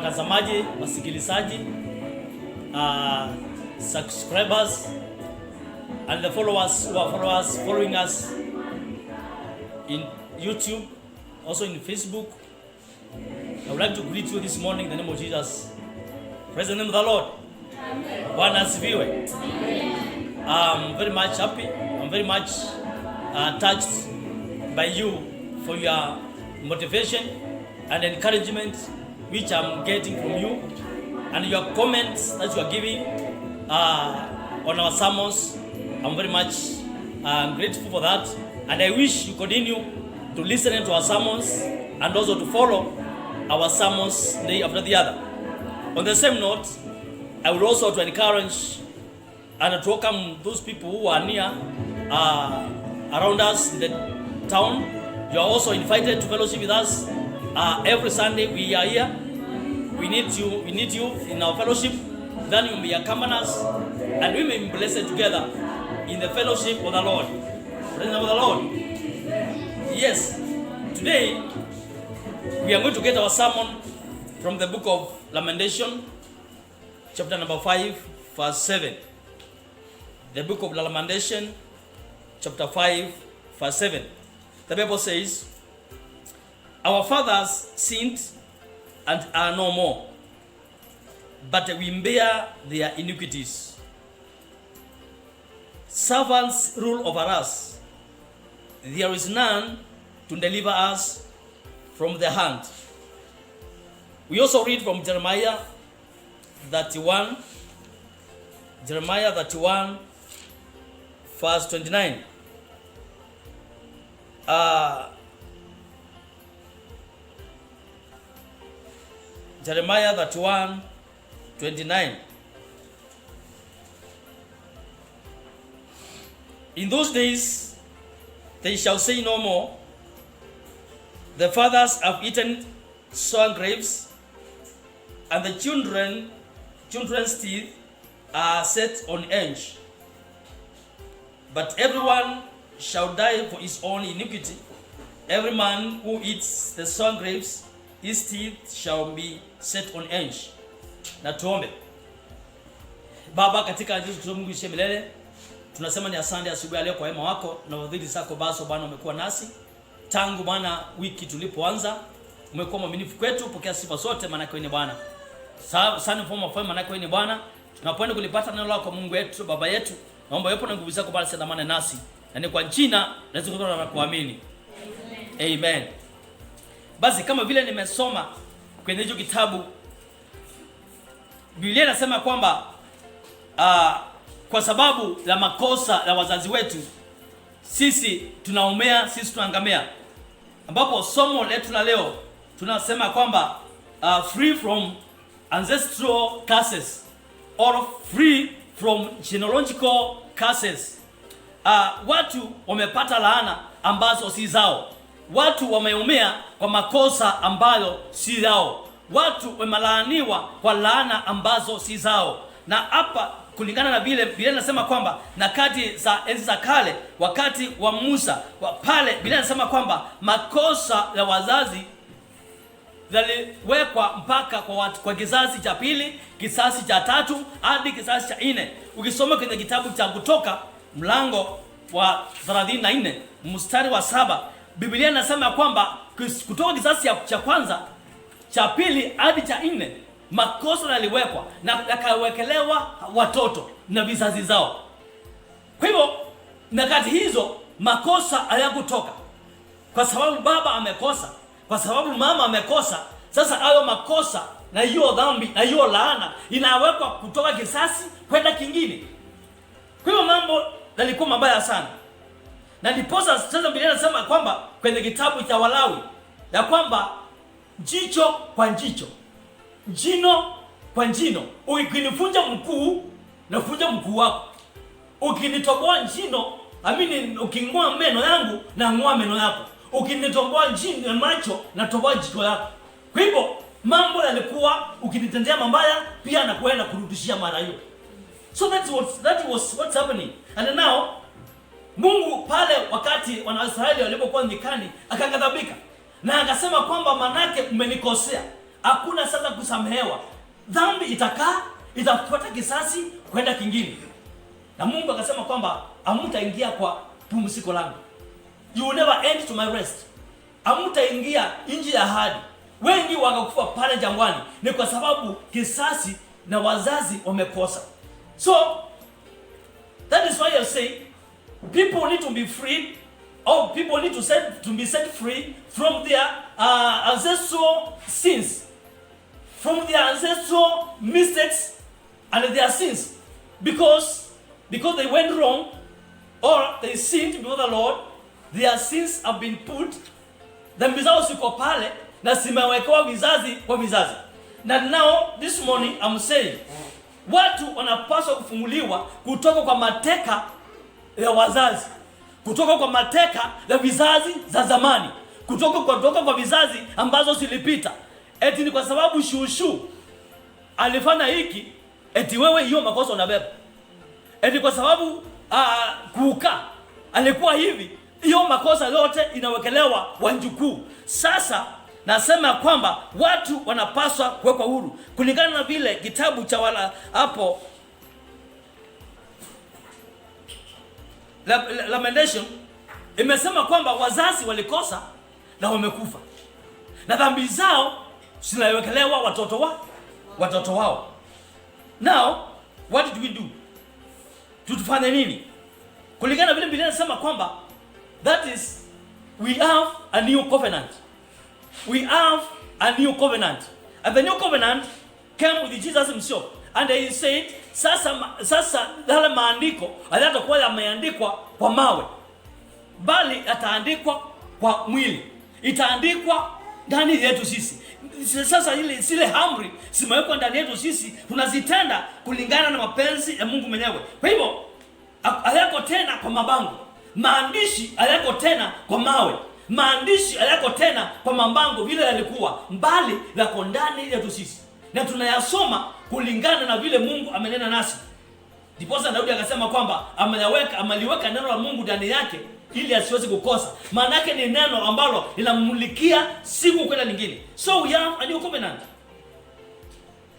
watazamaji, wasikilizaji, subscribers and the followers who are following us in YouTube, also in Facebook. I would like to greet you this morning in the name of Jesus. Praise the name of the Lord. Bwana asifiwe. I'm very much happy. I'm very much touched by you for your motivation and encouragement which I'm getting from you, and your comments that you are giving on our sermons. I'm very much grateful for that, and I wish you continue to listen to our sermons and also to follow our sermons day after the other. On the same note, I would also to encourage and to welcome those people who are near around us in the town. You are also invited to fellowship with us every Sunday. We are here. We need you in our fellowship. Then you may accompany us, and we may be blessed together in the fellowship of the Lord. Praise the name of the Lord. Yes, today we are going to get our sermon from the book of Lamentation, chapter number 5, verse 7. The book of Lamentation, chapter 5, verse 7. The Bible says, "Our fathers sinned and are no more, but we bear their iniquities. Servants rule over us. There is none to deliver us from the hand." We also read from Jeremiah 31, verse 29. Jeremiah 31, 29. "In those days they shall say no more, the fathers have eaten sour grapes, and the children's teeth are set on edge. But everyone shall die for his own iniquity. Every man who eats the sour grapes, his teeth shall be set on edge." Na tuombe. Baba, katika jina la Mungu ishe milele, tunasema ni asante asubuhi leo kwa wema wako na fadhili zako. Basi Bwana, umekuwa nasi tangu Bwana wiki tulipoanza. Umekuwa mwaminifu kwetu. Pokea sifa zote, maana wewe ni Bwana. Sana mfalme wa maana wewe ni Bwana. Tunapoenda kulipata neno lako Mungu wetu, Baba yetu, naomba yupo na nguvu zako Bwana, sema nasi. Na ni kwa jina nazungumza na kuamini. Amen. Basi kama vile nimesoma kwenye hicho kitabu, Biblia inasema kwamba kwa sababu la makosa ya wazazi wetu sisi tunaumea, sisi tunaangamia. Ambapo somo letu la leo tunasema kwamba free from ancestral curses or free from genealogical curses. Watu wamepata laana ambazo si zao. Watu wameumea kwa makosa ambayo si zao. Watu wamelaaniwa kwa laana ambazo si zao. Na hapa kulingana na vile Biblia inasema kwamba nyakati za enzi za kale, wakati wa Musa, pale Biblia inasema kwamba makosa ya wazazi yaliwekwa mpaka kwa kizazi cha pili, kizazi cha tatu hadi kizazi cha 4. Ukisoma kwenye kitabu cha Kutoka mlango wa 34 mstari wa 7, Biblia inasema kwamba kutoka kizazi cha kwanza, cha pili hadi cha 4 makosa yaliwekwa na yakawekelewa watoto na vizazi zao. Kwa hivyo nyakati hizo makosa hayakutoka kwa sababu baba amekosa, kwa sababu mama amekosa. Sasa hayo makosa na hiyo dhambi na hiyo laana inawekwa kutoka kizazi kwenda kingine. Kwa hivyo mambo yalikuwa mabaya sana. Na ndiposa sasa Biblia inasema kwamba kwenye kitabu cha Walawi ya kwamba jicho kwa jicho, jino kwa jino. Ukinifunja mkuu na funja mkuu wako. Ukinitoboa jino, uking'oa meno yangu na ng'oa meno yako. Ukinitoboa jino macho na toboa jicho yako. Kwa hivyo mambo yalikuwa ukinitendea mabaya pia na kwenda kurudishia mara hiyo. So that was what's happening. And now Mungu pale wakati Wanaisraeli walipokuwa nyikani akaghadhabika na akasema kwamba manake umenikosea. hakuna sasa kusamehewa. Dhambi itakaa, itafuata kisasi kwenda kingine. Na Mungu akasema kwamba hamtaingia kwa pumziko langu. You will never end to my rest. Hamtaingia nje ya ahadi. Wengi wakakufa pale jangwani ni kwa sababu kisasi na wazazi wamekosa. So that is why I say people need to be free, or people need to be set free from their ancestral sins, from their ancestral mistakes and their sins, because they went wrong or they sinned before the Lord. Their sins have been put, dhambi zao ziko pale na zimewekewa vizazi kwa vizazi. Na now this morning I'm saying watu wanapaswa kufunguliwa kutoka kwa mateka ya wazazi, kutoka kwa mateka ya vizazi za zamani, kutoka kwa vizazi ambazo zilipita. Eti ni kwa sababu shushu alifanya hiki, eti wewe hiyo makosa unabeba. Eti kwa sababu kuka alikuwa hivi, hiyo makosa yote inawekelewa wanjukuu. Sasa nasema kwamba watu wanapaswa kuwekwa huru kulingana na vile kitabu cha wala hapo Lamentation imesema kwamba wazazi walikosa na wamekufa, na dhambi zao zinawekelewa watoto wao. Now what did we do? Tutufanye nini? Kulingana vile Biblia inasema kwamba that is, we have a new covenant. We have a new covenant. And the new covenant came with Jesus himself. And he said, sasa yale maandiko hayatakuwa yameandikwa kwa mawe, bali yataandikwa kwa mwili. Itaandikwa ndani yetu sisi. Sasa zile amri zimewekwa ndani yetu sisi, tunazitenda kulingana na mapenzi ya Mungu mwenyewe. Kwa hivyo hayako tena kwa mabango. Maandishi hayako tena kwa mawe. Maandishi hayako tena kwa mabango vile yalikuwa, mbali yako ndani yetu sisi. Na tunayasoma kulingana na vile Mungu amenena nasi. Ndiposa Daudi akasema kwamba ameliweka neno la Mungu ndani yake ili asiweze kukosa. Maana yake ni neno ambalo linamulikia siku kwenda nyingine. So we have a new covenant.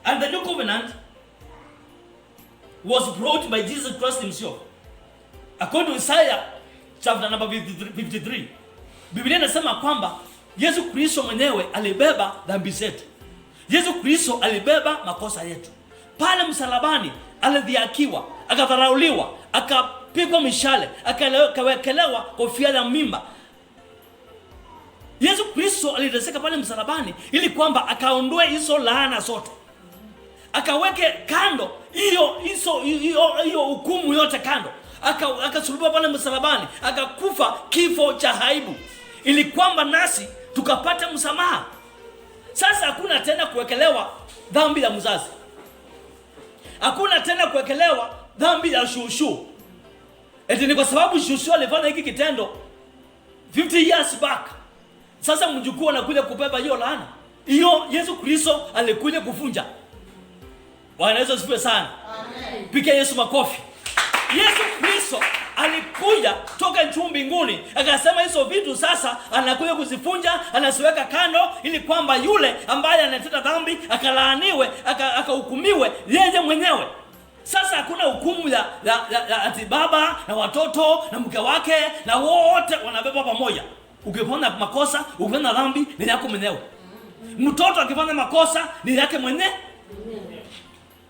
And the new covenant was brought by Jesus Christ himself. According to Isaiah chapter number 53. Biblia inasema kwamba Yesu Kristo mwenyewe alibeba dhambi zetu. Yesu Kristo alibeba makosa yetu. Pale msalabani alidhihakiwa, akadharauliwa, akapigwa mishale, akawekelewa kofia ya mimba. Yesu Kristo aliteseka pale msalabani ili kwamba akaondoe hizo laana zote. Akaweke kando hiyo hukumu yote kando. Akasulubiwa pale msalabani, akakufa kifo cha aibu ili kwamba nasi tukapata msamaha. Sasa hakuna tena kuwekelewa dhambi ya mzazi. Hakuna tena kuwekelewa dhambi ya shushu. Eti ni kwa sababu shushu alifanya hiki kitendo 50 years back. Sasa mjukuu anakuja kubeba hiyo laana. Hiyo Yesu Kristo alikuja kufunja. Bwana Yesu asifiwe sana. Amen. Piga Yesu makofi. Yesu Kristo alikuja toka juu mbinguni, akasema hizo vitu sasa anakuja kuzifunja, anaziweka kando ili kwamba yule ambaye anatenda dhambi akalaaniwe, akahukumiwe yeye mwenyewe. Sasa hakuna hukumu ya ati baba na watoto na mke wake na wote wanabeba pamoja. Ukifanya makosa, ukifanya dhambi ni yako mwenyewe. Mtoto akifanya makosa ni yake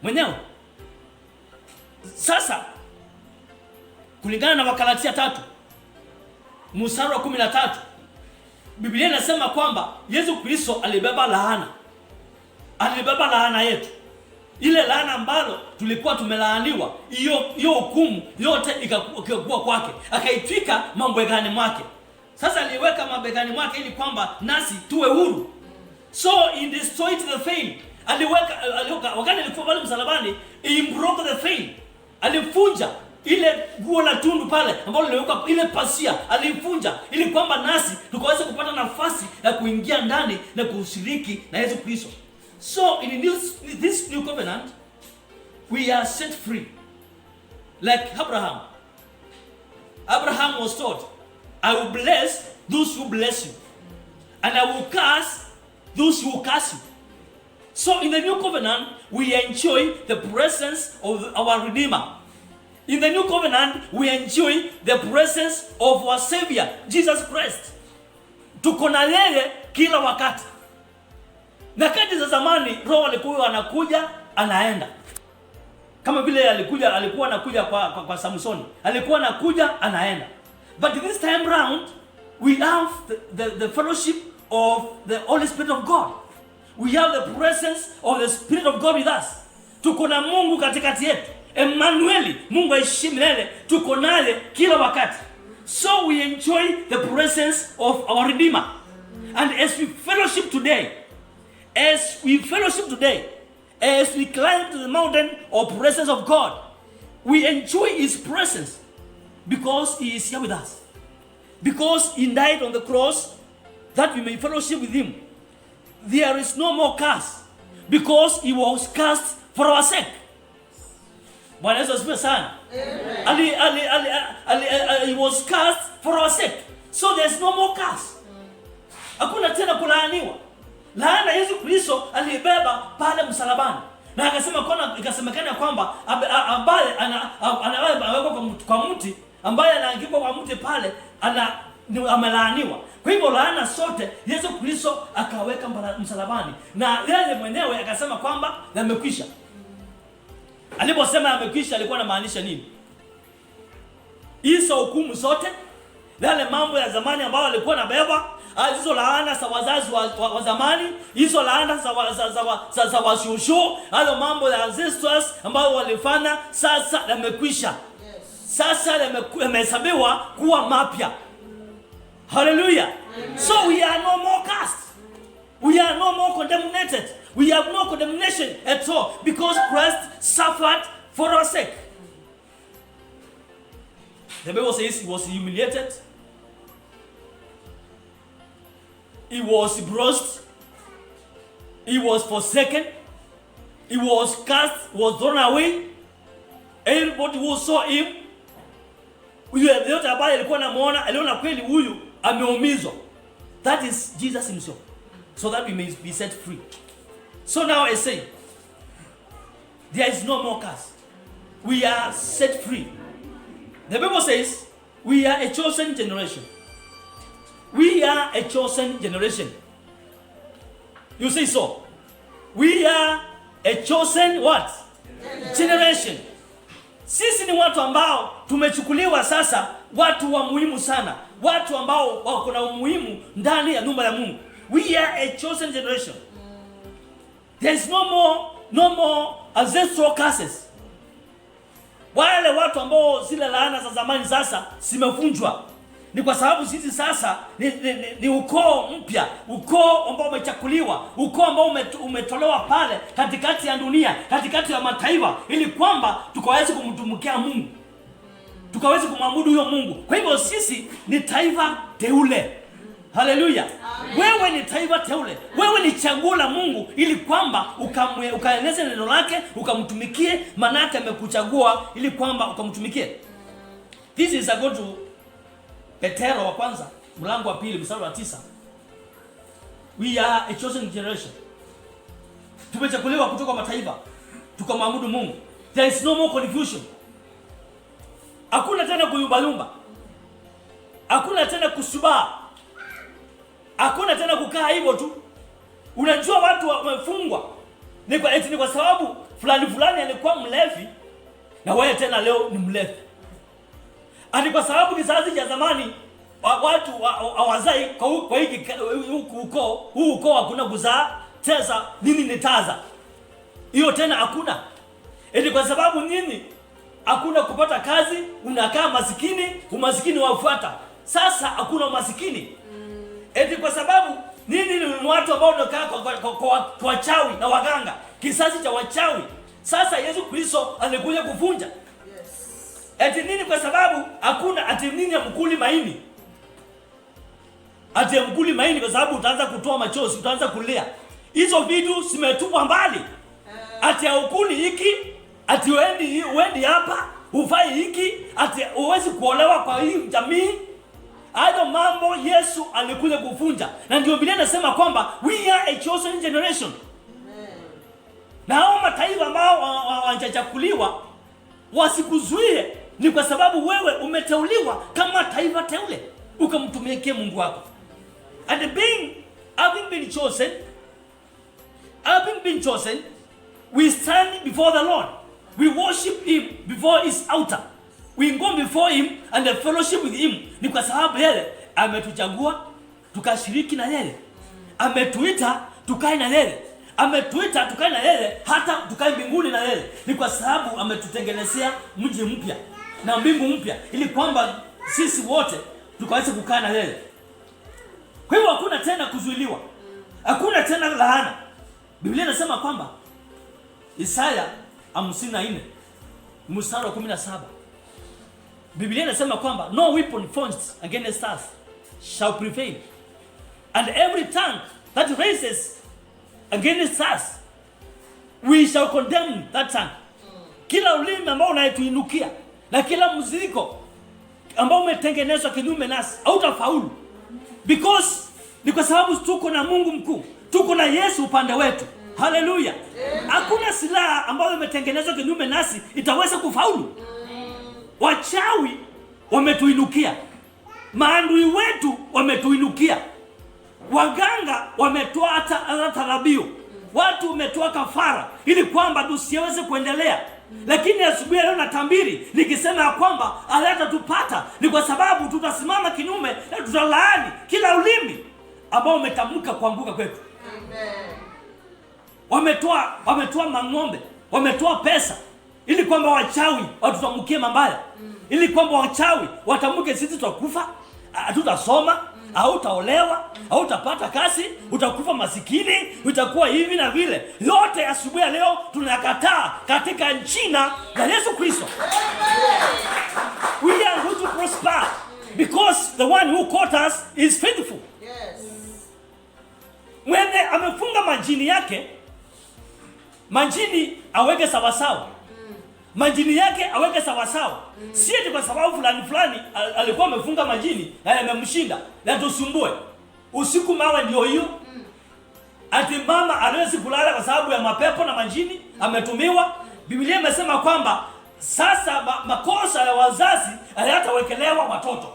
mwenyewe. Sasa kulingana na Wagalatia 3 mstari wa 13, Biblia inasema kwamba Yesu Kristo alibeba laana. Alibeba laana yetu. Ile laana ambalo tulikuwa tumelaaniwa, hiyo hukumu yote ikakuwa kwake. Akaitwika mabegani mwake. Sasa aliweka mabegani mwake ili kwamba nasi tuwe huru. So he destroyed the veil. Aliweka wakati alikuwa pale msalabani, he broke the veil. Alifunja ile nguo la tundu pale ambalo liliwekwa, ile pasia alifunja ili kwamba nasi tukaweza kupata nafasi ya kuingia ndani na kushiriki na Yesu Kristo. So in this new covenant we are set free like Abraham. Abraham was told, I will bless those who bless you and I will curse those who curse you. So in the new covenant, we enjoy the presence of our Redeemer. In the new covenant, we enjoy the presence of our Savior, Jesus Christ. Tuko na yeye kila wakati. Nyakati za zamani Roho alikuwa anakuja, anaenda. Kama vile alikuwa anakuja kwa Samsoni. Alikuwa anakuja, anaenda. But this time round, we have the fellowship of the Holy Spirit of God. We have the presence of the Spirit of God with us. Tuko na Mungu katikati yetu. Emmanuel, Mungu aishi milele, tuko naye kila wakati. So we enjoy the presence of our Redeemer. And as we fellowship today, as we climb to the mountain of presence of God, we enjoy His presence because He is here with us. Because He died on the cross that we may fellowship with Him. There is no more curse because He was cursed for our sake. Bwana Yesu asifiwe sana. He was cursed for our sake. So there's no more curse. Hakuna tena kulaaniwa. Laana Yesu Kristo alibeba pale msalabani. Na akasema ikasemekana kwamba ambaye anawekwa kwa mti, ambaye anaangikwa kwa mti pale amelaaniwa. Kwa hivyo laana sote Yesu Kristo akaweka msalabani. Na yeye mwenyewe akasema kwamba yamekwisha. Aliposema yamekwisha alikuwa anamaanisha nini? Hizo hukumu zote, yale mambo ya zamani ambayo alikuwa anabeba, hizo laana za wazazi wa zamani, hizo laana za washushu, hayo mambo ya ancestors ambayo walifanya, sasa yamekwisha. Sasa yamehesabiwa kuwa mapya. Hallelujah. So we are no more cursed. We are no more condemned. We have no condemnation at all because Christ suffered for our sake. The Bible says He was humiliated. He was bruised. He was forsaken. He was cast, was thrown away. Everybody who saw Him, yote ambaye alikuwa anamuona, aliona kweli huyu ameumizwa. That is Jesus Himself. So that we may be set free. So now I say, there is no more curse. We are set free. The Bible says, we are a chosen generation. We are a chosen generation. You say so. We are a chosen what? Generation. Sisi ni watu ambao tumechukuliwa sasa, watu wa muhimu sana. Watu ambao wako na umuhimu ndani ya nyumba ya Mungu. We are a chosen generation. There is no more ancestral curses. Wale watu ambao zile laana za zamani sasa zimefunjwa. Ni kwa sababu sisi sasa ni ukoo mpya, ukoo ambao umechakuliwa, ukoo ambao umetolewa pale katikati ya dunia, katikati ya mataifa, ili kwamba tukaweze kumtumikia Mungu. Tukaweze kumwabudu huyo Mungu. Kwa hivyo sisi ni taifa teule. Haleluya. Wewe ni taifa teule. Wewe ni chaguo la Mungu ili kwamba ukaeleze neno lake, ukamtumikie, manake amekuchagua ili kwamba ukamtumikie. This is a go to Petero wa kwanza, mlango wa 2 mstari wa 9. We are a chosen generation. Tumechaguliwa kutoka mataifa, tukamwabudu Mungu. There is no more confusion. Hakuna tena kuyumbayumba. Hakuna tena kusubaa. Hakuna tena kukaa hivyo tu. Unajua watu wamefungwa. Ni kwa sababu fulani alikuwa mlevi na wewe tena leo ni mlevi. Ani kwa sababu kizazi cha zamani watu hawazai kwa hiki ukoo hakuna kuzaa, teza nini ni taza. Hiyo tena hakuna. Eti kwa sababu nini? Hakuna kupata kazi, unakaa masikini, umasikini wafuata. Sasa hakuna umasikini. Eti kwa sababu nini? Ni watu ambao wanakaa kwa wachawi na waganga, kizazi cha wachawi. Sasa Yesu Kristo alikuja kuvunja. Eti nini? Kwa sababu hakuna ati nini ya mkuli maini. Ati ya mkuli maini kwa sababu utaanza kutoa machozi, utaanza kulia. Hizo vitu zimetupwa mbali. Ati ya ukuli hiki, ati uendi hapa, ufai hiki, ati uwezi kuolewa kwa hii jamii. Hayo mambo Yesu alikuja kuvunja. Na ndio Biblia inasema kwamba we are a chosen generation. Na hao mataifa ambao hawajachakuliwa wasikuzuie, ni kwa sababu wewe umeteuliwa kama taifa teule ukamtumikie Mungu wako. And having been chosen, we stand before the Lord. We worship him before his altar. We go before him and fellowship with him. Ni kwa sababu yeye ametuchagua tukashiriki na yeye. Ametuita tukae na yeye. Ametuita tukae na yeye, hata tukae mbinguni na yeye. Ni kwa sababu ametutengenezea mji mpya na mbingu mpya, ili kwamba sisi wote tukaweze kukaa na yeye. Kwa hivyo hakuna tena kuzuiliwa, hakuna tena laana. Biblia inasema kwamba Isaya 54 mstari wa 17, Biblia inasema kwamba no weapon formed against us shall prevail, and every tongue that raises against us we shall condemn that tongue. Kila ulimi ambao unayetuinukia na kila mzigo ambao umetengenezwa kinyume nasi hautafaulu, because ni kwa sababu tuko na Mungu mkuu, tuko na Yesu upande wetu. Haleluya! Hakuna silaha ambayo imetengenezwa kinyume nasi itaweza kufaulu. Wachawi wametuinukia, maadui wetu wametuinukia, waganga wametoa hata tarabiu, watu wametoa kafara ili kwamba tusiweze kuendelea. Lakini asubuhi leo natambiri nikisema ya kwamba hayatatupata, ni kwa sababu tutasimama kinyume na tutalaani kila ulimi ambao umetamka kuanguka kwetu. Wametoa mang'ombe, wametoa pesa ili kwamba wachawi watutamkie mabaya, ili kwamba wachawi watamke sisi tutakufa, hatutasoma, hautaolewa, hautapata kazi, utakufa masikini, utakuwa hivi na vile. Yote asubuhi ya leo tunakataa katika jina la Yesu Kristo. We are going to prosper because the one who called us is faithful. Mwenye amefunga majini yake, majini aweke sawasawa. Majini yake aweke sawasawa. Si eti kwa sababu fulani alikuwa amefunga majini na yamemshinda na tusumbue. Usiku mawe ndio hiyo. Ati mama hawezi kulala kwa sababu ya mapepo na majini ametumiwa. Biblia imesema kwamba sasa makosa ya wazazi hayatawekelewa watoto.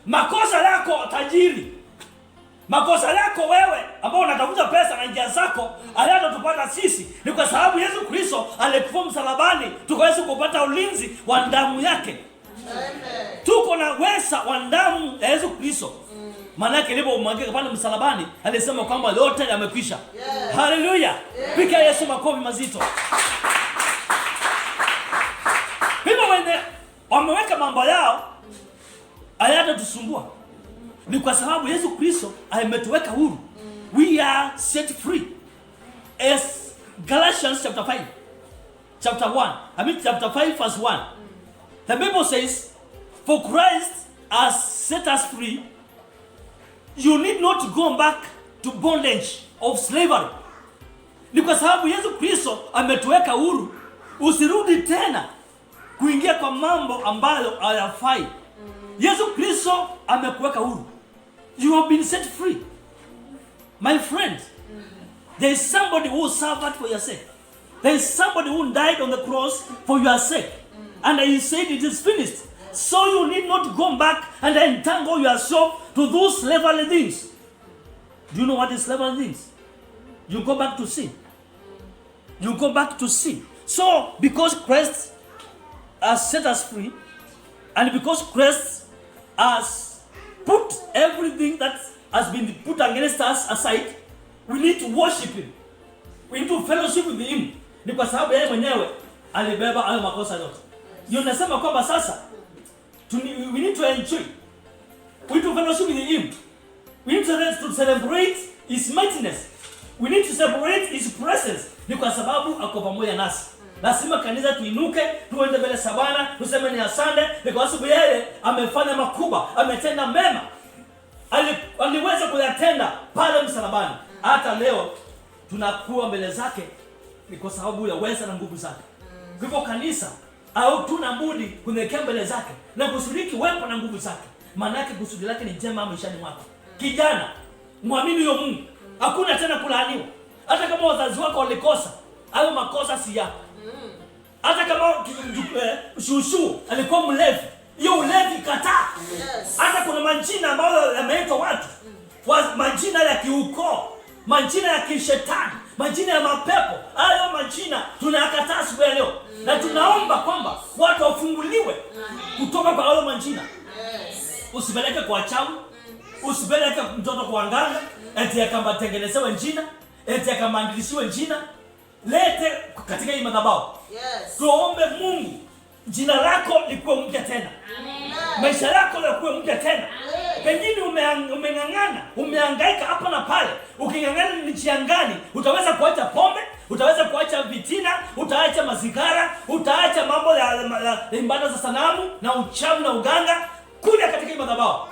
Makosa yako tajiri, makosa yako wewe ambao unatafuta pesa na njia zako hayatatupata sisi, ni kwa sababu Yesu Kristo alikufa msalabani tukaweza kupata ulinzi wa damu yake. Amen. Tuko na wesa wa damu ya Yesu Kristo. Maana yake alipomwagika pale msalabani alisema kwamba yote yamekwisha. Yes. Haleluya. Yes. Pika Yesu makofi mazito. Hivyo wende wameweka mambo yao hayatatusumbua. Ni kwa sababu Yesu Kristo ametuweka huru. We are set free. As Galatians chapter 5 verse 1. The Bible says, for Christ has set us free. You need not go back to bondage of slavery. Ni kwa sababu Yesu Kristo ametuweka huru. Usirudi tena kuingia kwa mambo ambayo hayafai. Yesu Kristo amekuweka huru. You have been set free. My friend, there is somebody who suffered for your sake. There is somebody who died on the cross for your sake. And he said it is finished. So you need not go back and entangle yourself to those slavery things. Do you know what is slavery things? You go back to sin. You go back to sin. So because Christ has set us free, and because Christ has put everything that has been put against us aside, we need to worship him. We need to fellowship with him. Ni kwa sababu yeye mwenyewe alibeba hayo makosa yote. Yeye anasema kwamba sasa we need to enjoy. We need to fellowship with him. We need to celebrate his mightiness. We need to celebrate his presence. Ni kwa sababu ako pamoja nasi. Lazima kanisa tuinuke, tuende mbele za Bwana, tuseme ni asante, ni kwa sababu yeye amefanya makubwa, ametenda mema. Aliweza kuyatenda pale msalabani. Hata leo tunakuwa mbele zake ni kwa sababu ya uweza na nguvu zake. Kwa hivyo kanisa au tuna budi kunyenyekea mbele zake na kushiriki wepo na nguvu zake. Maana yake kusudi lake ni jema maishani mwako. Kijana, muamini huyo Mungu. Hakuna tena kulaaniwa. Hata kama wazazi wako walikosa, hayo makosa si yako. Hata kama shushu alikuwa mlevi, hiyo ulevi kataa. Hata kuna majina ambayo yameitwa watu, majina ya kiukoo, majina ya kishetani, majina ya mapepo, hayo majina tunayakataa siku ya leo. Na tunaomba kwamba watu wafunguliwe kutoka kwa hayo majina. Usipeleke kwa chawi, usipeleke mtoto kwa nganga, eti akamtengenezewe jina, eti akamandikishiwe jina. Lete katika hii madhabahu. Tuombe Mungu jina lako likuwe mpya tena. Maisha yako likuwe mpya tena. Pengine umeng'ang'ana, umehangaika hapa na pale. Uking'ang'ana ni njia gani? Utaweza kuacha pombe, utaweza kuacha vitina, utaacha mazigara, utaacha mambo ya ibada za sanamu na uchawi na uganga. Kuja katika hii madhabahu.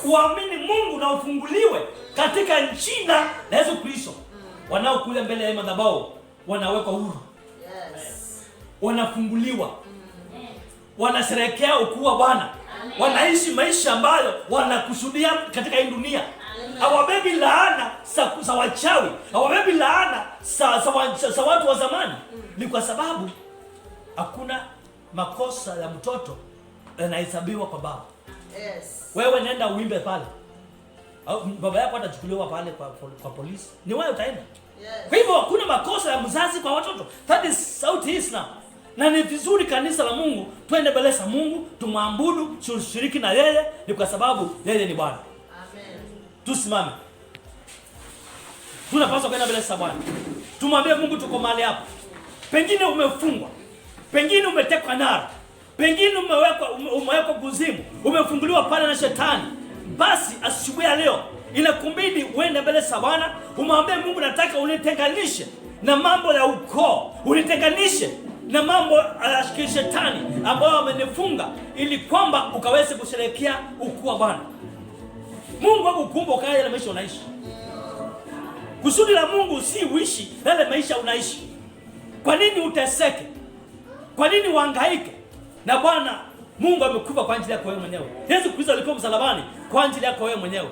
Uamini Mungu na ufunguliwe katika jina la Yesu Kristo. Wanaokuja mbele ya madhabahu wanawekwa huru. Wanafunguliwa. Wanasherehekea ukuu wa Bwana. Wanaishi maisha ambayo wanakusudia katika hii dunia. Hawabebi laana za wachawi, hawabebi laana za watu wa zamani. Ni kwa sababu hakuna makosa ya mtoto yanahesabiwa kwa baba. Wewe nenda uimbe pale, baba yako atachukuliwa pale kwa polisi, ni wewe utaenda. Kwa hivyo hakuna makosa ya mzazi kwa watoto. That is how it is now. Na ni vizuri kanisa la Mungu twende mbele za Mungu, tumwabudu, tushiriki na yeye, ni kwa sababu yeye ni Bwana. Amen. Tusimame. Tunapaswa kwenda mbele za Bwana. Tumwambie Mungu tuko mahali hapa. Pengine umefungwa. Pengine umetekwa nyara. Pengine umewekwa kuzimu. Umefunguliwa pale na shetani. Basi asubuhi ya leo inakumbidi uende mbele za Bwana, umwambie Mungu, nataka unitenganishe na mambo ya ukoo. Unitenganishe na mambo ya shetani ambayo amenifunga, ili kwamba ukaweze kusherehekea ukuu wa Bwana. Mungu akukumbuka yale maisha unaishi. Kusudi la Mungu si uishi yale maisha unaishi. Kwa nini uteseke? Kwa nini uhangaike? Na Bwana Mungu amekufa kwa ajili yako wewe mwenyewe. Yesu Kristo alikuwa msalabani kwa ajili yako wewe mwenyewe.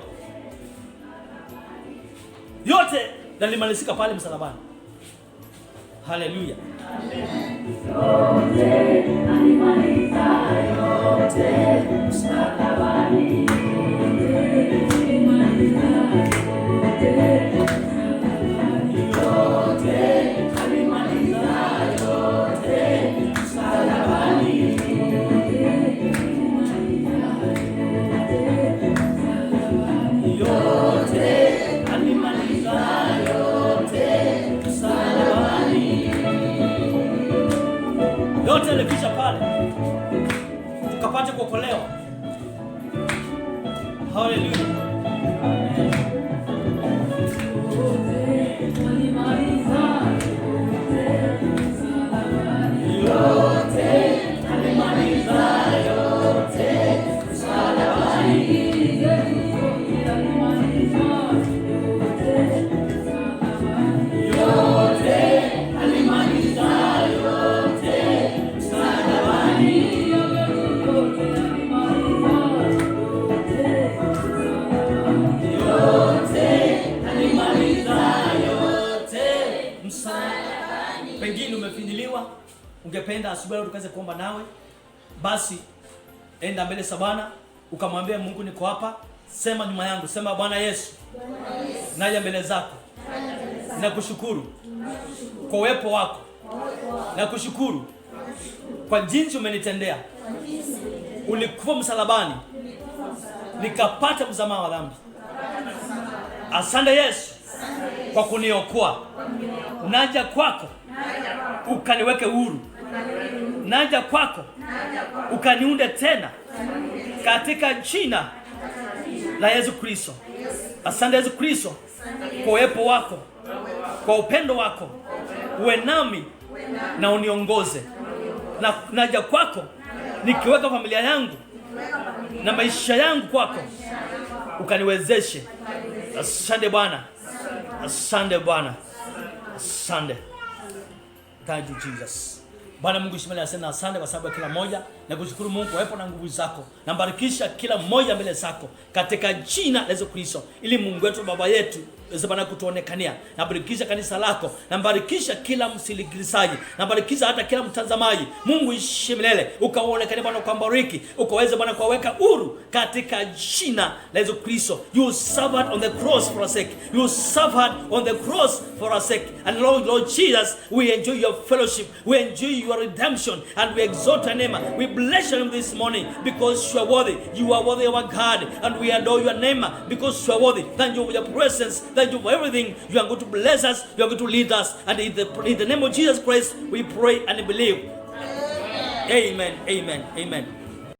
Yote yalimalizika pale msalabani. Haleluya. Yote alimaliza, yote msalabani. Yote yalikwisha pale, tukapate kuokolewa. Haleluya. Pengine umefinyiliwa, ungependa asubuhi tukaanze kuomba nawe. Basi enda mbele za Bwana, ukamwambia Mungu, niko hapa. Sema nyuma yangu, sema Bwana Yesu, naja mbele zako. Nakushukuru kwa uwepo wako. Nakushukuru kwa jinsi umenitendea. Ulikufa msalabani nikapata msamaha wa dhambi. Asante Yesu kwa kuniokoa. Naja kwako ukaniweke huru. Naja kwako ukaniunde tena katika jina la Yesu Kristo. Asante Yesu Kristo kwa uwepo wako, kwa upendo wako. Uwe nami na uniongoze. Na naja kwako nikiweka familia yangu na maisha yangu kwako, ukaniwezeshe. Asante Bwana. Asante Bwana. Asante. Thank you Jesus. Bwana Mungu shimele asante, asante kwa sababu ya kila mmoja, na kushukuru Mungu kwa na nguvu zako. Na barikisha kila mmoja mbele zako katika jina la Yesu Kristo, ili Mungu wetu, Baba yetu, Bwana kutuonekania. Nabarikisha kanisa lako, nabarikisha kila msikilizaji, nabarikisha hata kila mtazamaji. Mungu ishi milele, ukaonekane Bwana, ukambariki, ukaweze Bwana kuweka huru katika jina la Yesu Kristo. You suffered on the cross for our sake. You suffered on the cross for our sake. And Lord Jesus, we enjoy your fellowship. We enjoy your redemption, and we exalt your name. We bless your name this morning because you are worthy. You are worthy, our God, and we adore your name because you are worthy. Thank you for your presence. Thank you for everything. You are going to bless us. You are going to lead us. And in the name of Jesus Christ, we pray and believe. Amen. Amen. Amen.